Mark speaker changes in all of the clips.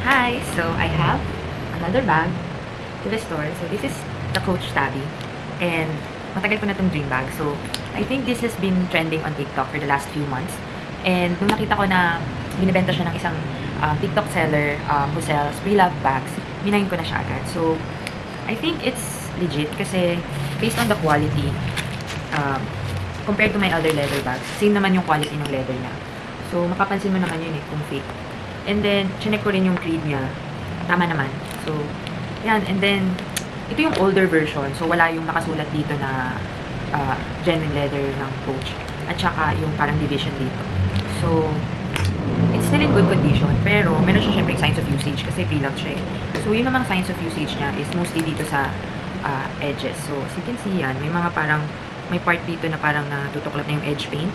Speaker 1: Hi! So, I have another bag to the store. So, this is the Coach Tabby. And, matagal ko na itong dream bag. So, I think this has been trending on TikTok for the last few months. And, nung nakita ko na binibenta siya ng isang TikTok seller who sells pre-loved bags, minayin ko na siya agad. So, I think it's legit kasi based on the quality, compared to my other leather bags, same naman yung quality ng leather niya. So, mapapansin mo naman yun kung fake. And then, chinek ko rin yung creed niya. Tama naman. So, yan. And then, ito yung older version. So, wala yung nakasulat dito na genuine leather ng Coach. At saka yung parang division dito. So, it's still in good condition. Pero, meron siya syempre signs of usage kasi pre-loved siya eh. So, yun namang signs of usage niya is mostly dito sa edges. So, as you can see yan, may mga parang, may part dito na parang natutuklap na yung edge paint.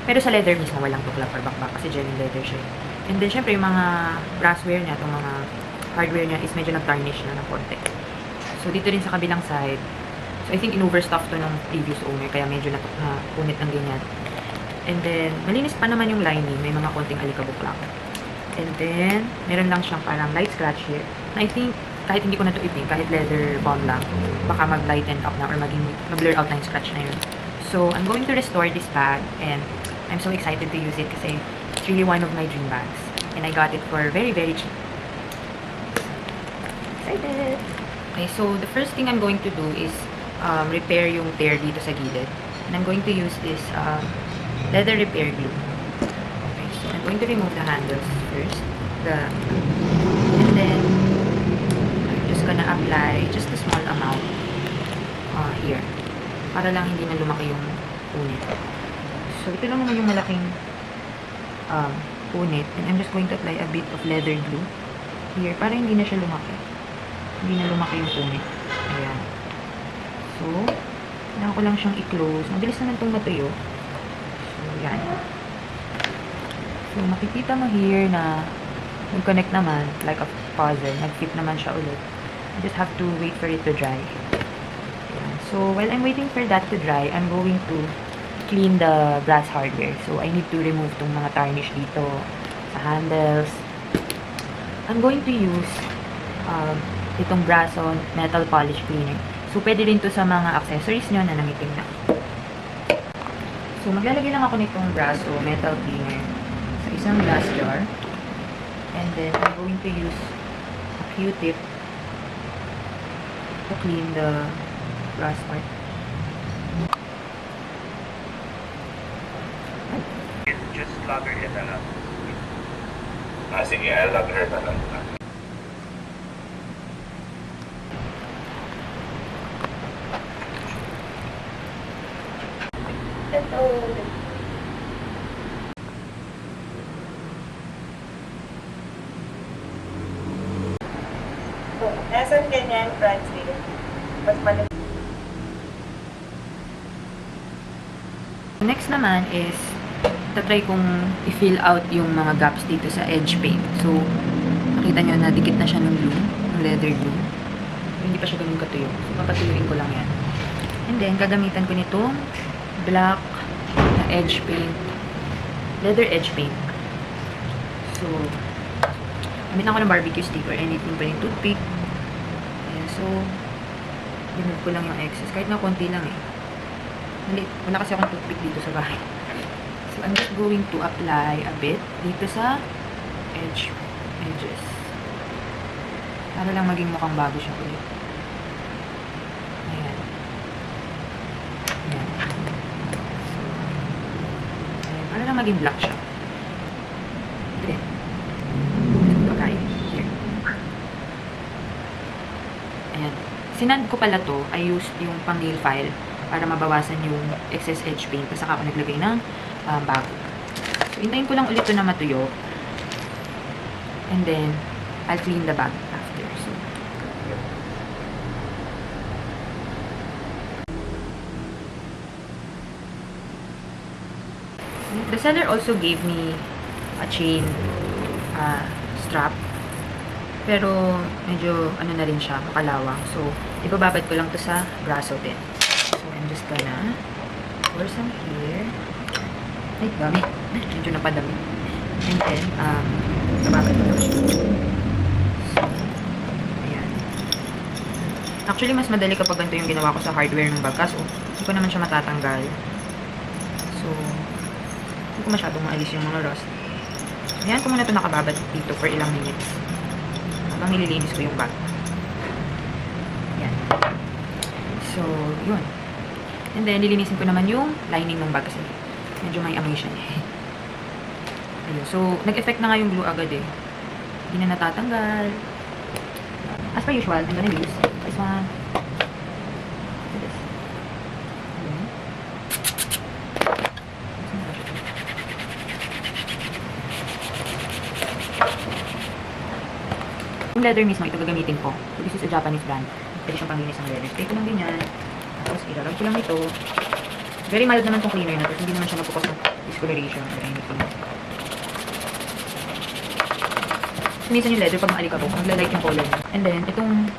Speaker 1: Pero sa leather mismo, walang tuklap or bakbak kasi genuine leather siya. And then, syempre, yung mga brassware niya, itong mga hardware niya is medyo nag-tarnish na ng konti. So, dito rin sa kabilang side. So, I think in-overstuff to ng previous owner, kaya medyo napunit ng ganyan. And then, malinis pa naman yung lining. May mga konting alikabok lang. And then, meron lang siyang parang light scratch here. Na I think, kahit hindi ko na ito ipin, kahit leather balm lang, baka mag-lighten up na or mag-blur out na yung scratch na yun. So, I'm going to restore this bag and I'm so excited to use it kasi it's really one of my dream bags. And I got it for very, very cheap. Excited! Okay, so the first thing I'm going to do is repair yung tear dito sa gilid. And I'm going to use this leather repair glue. Okay, so I'm going to remove the handles first. And then, I'm just gonna apply just a small amount here. Para lang hindi na lumaki yung punit. So, ito lang naman yung malaking punit. And I'm just going to apply a bit of leather glue here. Para hindi na siya lumaki. Hindi na lumaki yung punit. Ayan. So, kailangan ko lang siyang i-close. Mabilis naman itong matuyo. So, yan. So, makikita mo here na nag-connect naman, like a puzzle. Nag-fit naman siya ulit. I just have to wait for it to dry. Ayan. So, while I'm waiting for that to dry, I'm going to clean the brass hardware. So, I need to remove itong mga tarnish dito sa handles. I'm going to use itong Brasso metal polish cleaner. So, pwede rin to sa mga accessories nyo na nangitim na. So, maglalagay lang ako nitong Brasso metal cleaner sa isang glass jar. And then, I'm going to use a Q-tip to clean the brass part.
Speaker 2: Just log her na lang. Sige, I'll log her na lang.
Speaker 3: Nasaan ganyan, Francis? Mas malaki.
Speaker 1: Next naman is tatry kong i-fill out yung mga gaps dito sa edge paint. So, nakita nyo na dikit na siya ng glue, ng leather glue. Hindi pa siya ganun katuyo. So, papatuyuin ko lang yan. And then, gagamitan ko nitong black na edge paint. Leather edge paint. So, gamitan ko ng barbecue stick or anything pa rin toothpick. Ayan, so, remove ko lang yung excess. Kahit na konti lang eh. Wala kasi akong toothpick dito sa bahay. So, I'm just going to apply a bit dito sa edges. Para lang maging mukhang bago siya ulit. Ayan. Ayan. So, ayan. Para lang maging black siya. Okay. Okay. Here. Ayan. Sinad ko pala to. I used yung pang nail file para mabawasan yung excess edge paint. Tapos saka ako naglagay ng bago. So, hintayin ko lang ulit ito na matuyo. And then, I'll clean the bag after. So, the seller also gave me a chain strap. Pero, medyo, ano na rin siya, makalawang. So, ibababad ko lang to sa braso din. So, I'm just gonna pour some here. Ay, dami. Medyo napadami. And then, bababad ko lang siya. Actually, mas madali kapag ganito yung ginawa ko sa hardware ng bag. Kaso, hindi ko naman siya matatanggal. So, hindi ko masyadong maalis yung mga rust. Ayan ko muna ito nakababad dito for ilang minutes. Habang nililinis ko yung bag. Yan. So, yun. And then, lilinisin ko naman yung lining ng bag kasi medyo may amoy siya. Ayun. So, nag-effect na nga yung glue agad eh. Hindi na natatanggal. As per usual, I'm gonna use this one. This. Ayan. Yung leather mismo, ito gagamitin ko. So, this is a Japanese brand. Pwede siyang panglinis ng leather. Spray ko lang ganyan. Tapos, ilalagay ko lang ito. Very mild naman itong cleaner na to. Hindi naman siya magpupos ng discoloration or anything. Sinisan yung leather pag maalikabok. Magla-light yung color niya. And then, itong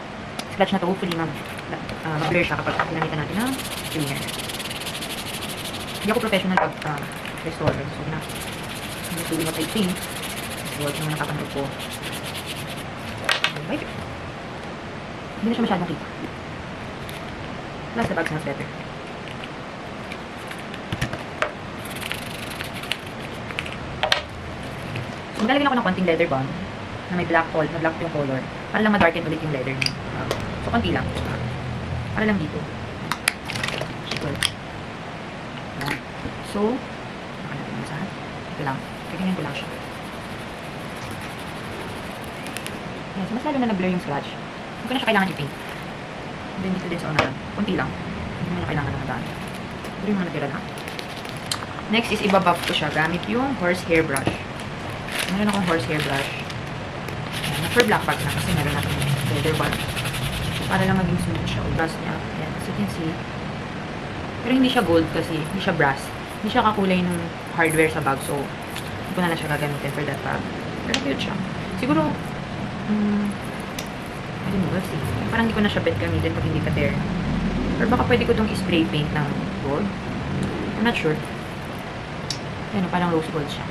Speaker 1: scratch na to, hopefully mag-blur siya kapag ginamitan natin ng cleaner. Hindi ako professional pag restorer. So, hindi ko what I think. So, ito naman nakapanood ko. Right. Hindi na siya masyadong kita. Plus, the bag smells better. So, maglalagyan ako ng konting leather balm na may black yung color. Para lang ma-darken ulit yung leather niya. So, konti lang. Para lang dito. Sure. Yan. So, nakalagyan mo saan. Ito lang. Kaganyan ko lang siya. Yan. So, mas lalo na nag-blur yung scratch. Hindi ko na siya kailangan i-paint. And then, dito din sa unahan. Konti lang. Hindi mo na kailangan ng daan. Ito yung mga natira na. Next is, ibabuff ko siya gamit yung horsehair brush. Meron akong horsehair brush. Ayan, for black bag na kasi meron natin leather bag. So, para lang maging smooth siya. Brush niya. Ayan, as you can see. Pero hindi siya gold kasi hindi siya brass. Hindi siya kakulay ng hardware sa bag. So, hindi ko na lang siya gagamitin for that bag. Pero cute siya. Siguro, I don't know, we'll see. Parang hindi ko na siya bet gamitin pag hindi ka tear. Or baka pwede ko itong spray paint ng gold. I'm not sure. Ayan, parang rose gold siya.